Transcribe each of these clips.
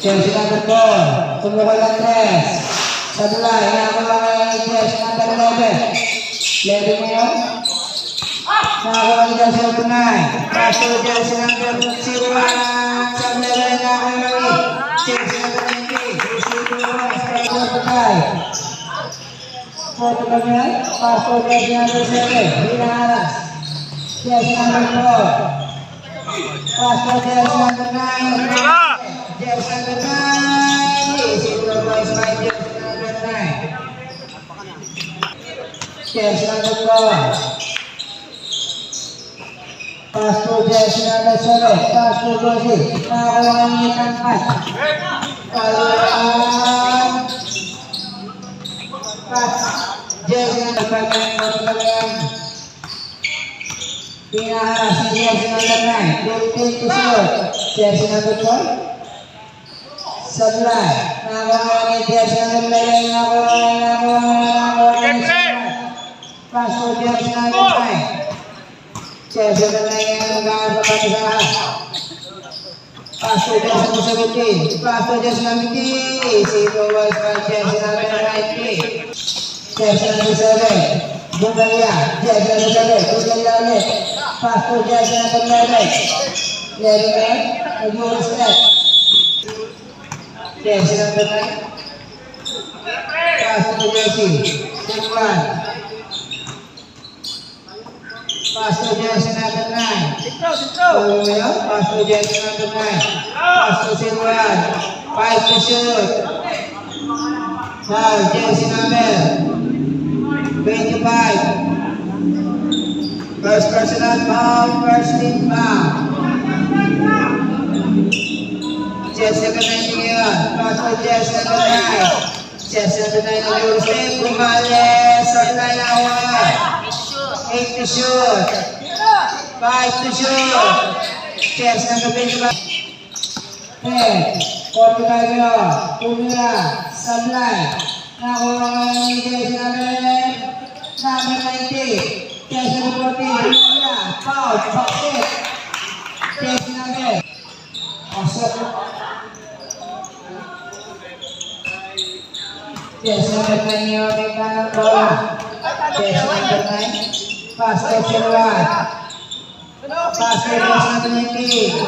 Chelsea number 4. Tumukol ng 3. Sa dula, inakuha ng Chelsea number 11. Lady mo yun? Nakakuha ni Chelsea number 9. Paso Chelsea number 01. Sa dula, inakuha ng Chelsea number 20. Foto kami, Paso Chelsea number 7. Hinaharas. Chelsea number 4. Paso Chelsea number 9. Chelsea number 9. Supervised by Chelsea number 9. Chelsea number 4. Paso Chelsea number 7. Paso Chelsea. Nakakuha ng ikan 5. Kaluan. Chelsea number 5. Pinaharas si Chelsea number 9. Guilty to shoot. Chelsea number 4. Sablay. Nakakuha ni Chelsea number 11. Nakakuha ni Paso Chelsea number 9. Chelsea number 9 ang magkakaroon sa pagkasahan. Paso Chelsea number 17. Paso Chelsea number 18. Supervised by Chelsea number 19. Chelsea number 7. Bugalia. Chelsea number 7. Bugalia ulit. Paso Chelsea number 11. Leriman. Nag-move step. Chelsea number 9. Paso Chelsea. Sirwan. Paso Chelsea number 9. Paso Chelsea number 9. Paso Sirwan. 5 to shoot. Foul Chelsea number 25. First personal foul, first team foul. Chelsea number 9 ngayon. Paso Chelsea number 9. Chelsea number 9 ang Joseph. Gumales. Sideline away. 8 to shoot. 5 to shoot. Chelsea number 25. 10. 45 yun. Pumila. Sablay. Nakuha ng Chelsea number 90. Chelsea number 14. Pumila. Foul. Bakit. Chelsea number. Pasok. Chelsea number 9 yun. May kanang bola. Chelsea number 9. Paso Sirwan. Paso Chelsea number 19.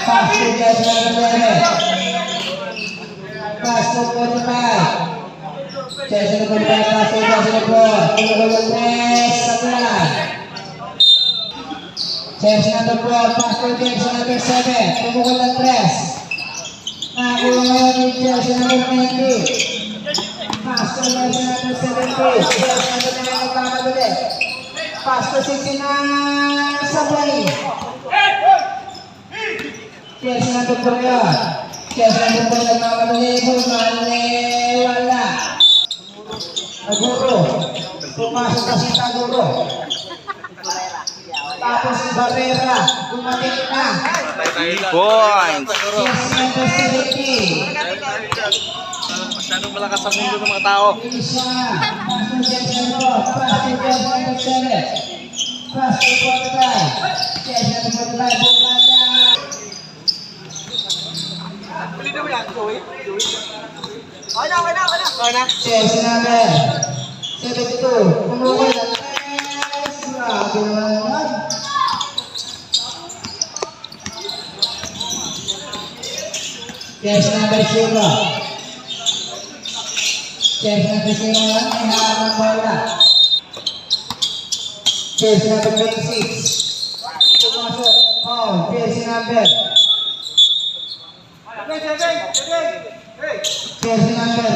Paso Chelsea number 11. Paso 45. Chelsea number 5. Paso Chelsea number 4. Tumulong ng 3. Sablay. Chelsea number 4. Paso Chelsea number 7. Tumulong ng 3. Nakakuha ni Chelsea number 20. Paso Chelsea number 17. Chelsea number 9 nagkamadali. Paso 69. Sablay. Chelsea number 4 yun. Chelsea number 4 nagkamadali. Bumali. Wala. Naguro. Pumasok kasi Taguro. Tapos si Barrera. Dumating na. Points! Chelsea number 17. Masyadong malakas sa mundo ng mga tao. Paso Chelsea number 4. Paso Chelsea number 7. Paso 45. Chelsea number 45. Bumala. Chelsea number 72. Kumukul ng 3. Grabe naman. Chelsea number 0. Chelsea number 0 yan. Hinaharap ng bola. Chelsea number 26. Pumasok. Foul. Chelsea number. Chelsea number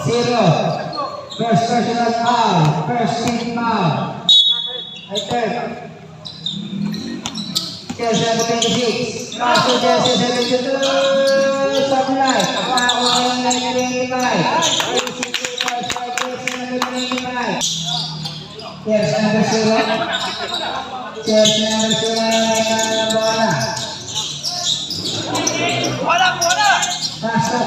0. First personal foul. First team foul. I third. Chelsea number 26. Paso Chelsea 72. Sablay. Nakakuha ng 25. Chelsea number 0. Chelsea number 0 na bola. Castro.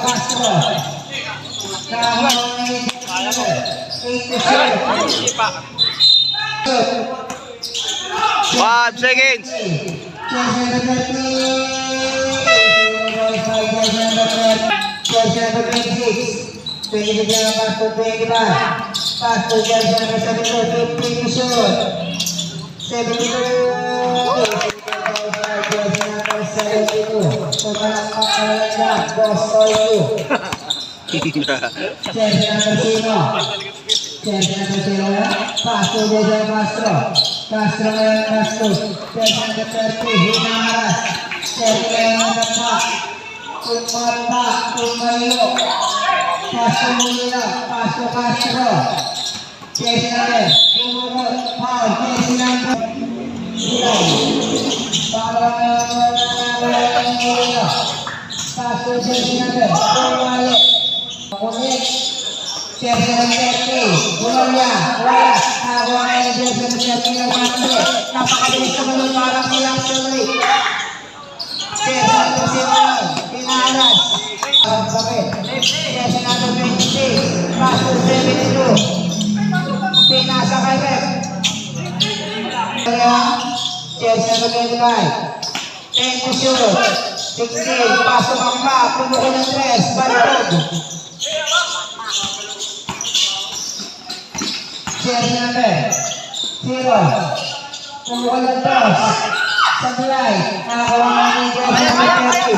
Five seconds. number 26. 26 na pass to 21. Pass to jersey number 72. 15 to shoot. 72. Jersey number 72. Pagkalakpak na lang. Boss Toyo. Jersey number 0. Jersey number 0. Pass to Dejan Castro. Castro ngayon Castro. Jersey number 30. Hinaharas. Jersey ngayon number 4. Kumata, kumayo. Castro muna. Castro Castro. Jersey number. Kumukot. Foul. Jersey number. Parang Castro jersey number. Kumayo. Kunik. Jersey number 30. Bulalya. Wala. Tawa ngayon jersey number 30. Napakabilis sa mga parang nilang tuloy. Jersey number 0. Pinaharas. Jersey number 26. Pass to 72. Pinasa kay Rep. Jersey number 25. 10 to shoot. 16. Pass to Makma. Pumuko ng 3. Balibog. Jersey number 0. Pumuko ng 2. Sablay, nakakuha ni Jersey number 30.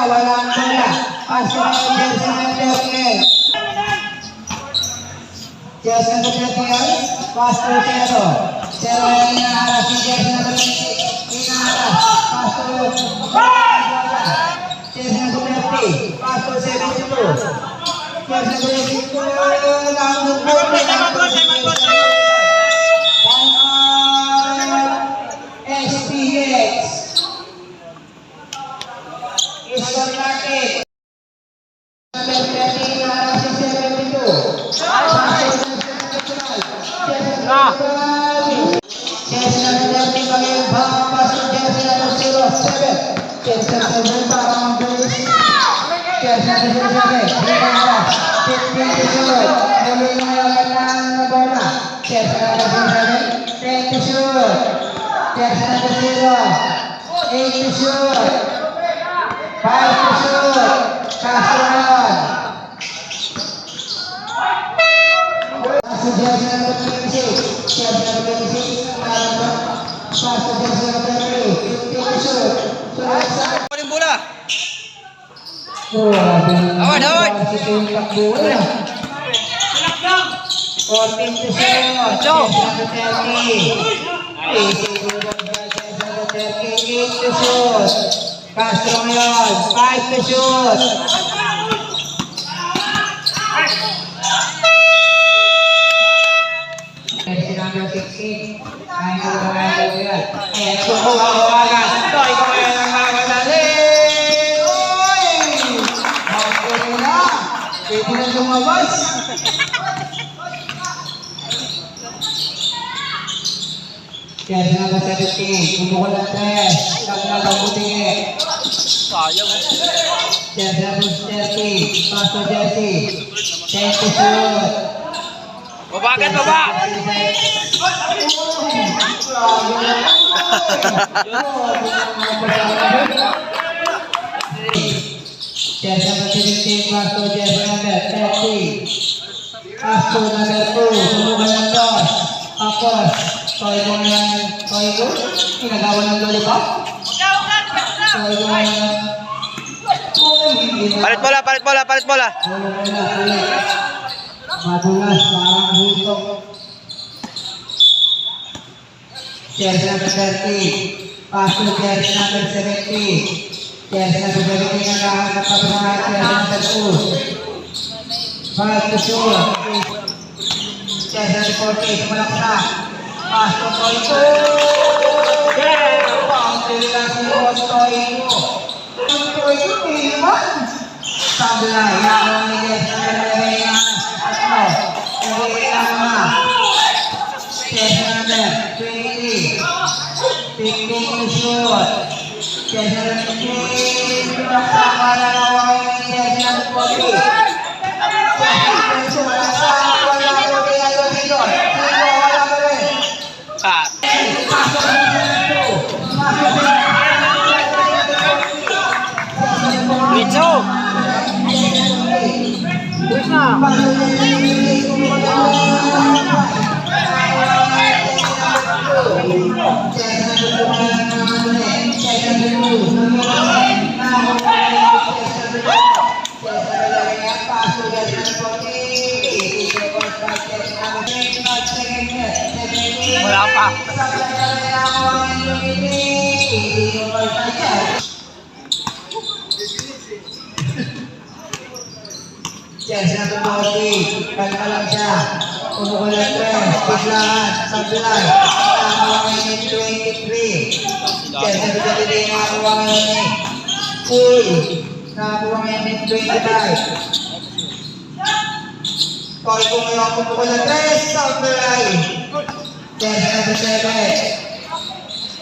Wala ang bola. Pasok ang Jersey number 30. Jersey number 30. Pass to 0. 0 ang inaharas ni Jersey number 20. Inaharas. Pass to Jersey number 30. Pass to 72. Jersey number 32. SPX Isang natin number 30 na si 72. Jersey number 30 ngayon pass to jersey number 07. Jersey number 7 para ang Joyce. Jersey number 07 Hinaharas 15 to shoot. Muli ngayon ng bola. Jersey number 07 10 to shoot. Jersey number 0. 8 to shoot. 5 to shoot. Castro ngayon. Pass to jersey number 26. Jersey number 26. Pass to jersey number 3. 15 to shoot. Ano yung bola? Awad, awad. 14 to shoot. Jersey number 30. 8 to shoot. Castro ngayon. 5 to shoot. Jersey number 16. Ay, ayan, sukuha-kuhagan. Ito, ikaw ngayon ang nakamadali. Uy! Okay na. Pwede na lumabas. Jersey number 17. Kumukul ng 3. Kaglag ang butingi. Sayang. Jersey number 30. Pass to jersey. 10 to shoot. Babagat, baba! Jersey number 17. Pass to jersey number 30. Pass to number 2. Kumukul ng 2. Tapos, Toyo ngayon. Toyo? Pinagawa ng lollipop? Toyo ngayon. Palit bola, palit bola, palit bola. Madulas, parang buto. Jersey number 30. Pass to jersey number 70. Jersey number 70 na lahat ng pabrahan. Jersey number 2. 5 to shoot. Jersey number 40. Malaksak. Pass to Toyo. Boundary lang si Boss Toyo. Toyo, iman. Sablay, yakong ni Jersey number 11. Hindi lang na. Jersey number 20. 15 to shoot. Jersey number 15. Pinaksakan na naman ni Jersey number 40. Jersey number 40. Wala ko pinalo dito. Sino wala ko rin. Pasok ng 2. Pasok ng 2. Pasok jersey number 6. Kumukuha ng Wala pa. Yes, number 40. Kalma lang siya. Kumukulang press. Biglaan. Sablay. Nakakuha ng 23. Yes, number 23. Nakakuha ng Uy. Nakakuha ng 25. Call ko ngayon kumukulang press. Sablay. Yes, number 7.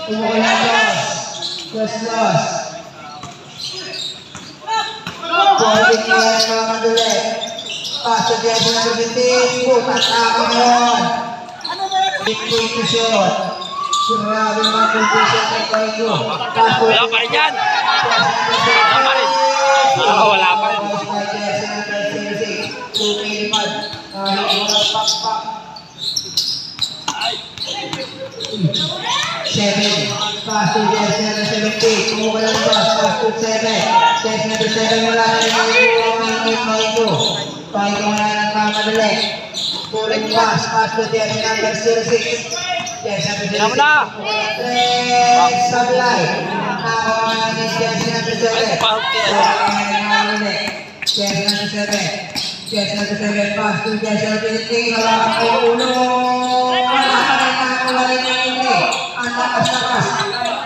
Kumukulang loss. Loss. Calling ko na mga madulit. Pasok yan sa number 15. Putas ako ngayon. 15 to shot. Grabe mga position ng Koigo. Pasok. Wala pa rin yan. Wala pa rin. Wala pa rin. Seven. Pasok yan sa number 17. Kumukulang loss. Pasok 7. Yes, number 7 wala na yung Koigo. Koigo na ng mga madulit. Pulling pass to yes, number 06. Yes, number 06. Tama na. Sablay. Nakakuha ng yes, number 7. Yes, number 7. Yes, number 7. Pass to yes, number 3. Wala kang ulo. Wala rin yung ang lakas.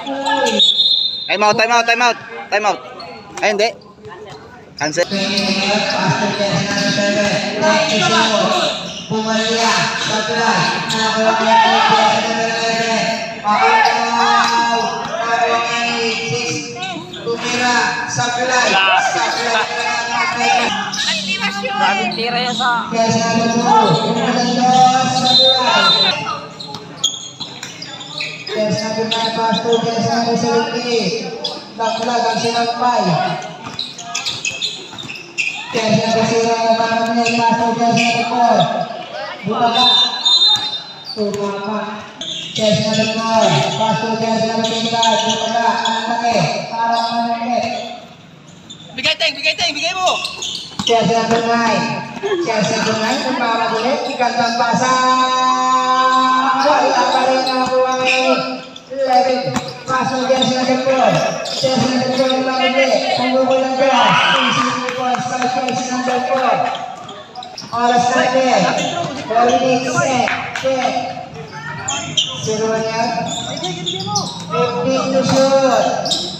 Uy. Time out. Ay, hindi. Cancel. Pumalia, Sablay, nakakuha ng tumira, Sablay. Daming tira yan sa... Yes, number 9, pass to yes, number 70. Naglag ang sinampay. Yes, number 0, naman pass to yes, number 4. Bumaga. Tumama. Yes, number 4, pass to yes, number 25. Bumaga. Ang laki. Parang manangit. Bigay mo. Yes, number 9. Yes, number 9. Kung mamagulit, ikantang pasa. Wala pa rin nakakuha ngayon. 11. Pasok yan sa number 4. Yes, number 4 mamagulit. Kumukulang gas. Easy points. 5 points number 4. Oras natin. 4 minutes. Set. 0 yan. 15 to shoot.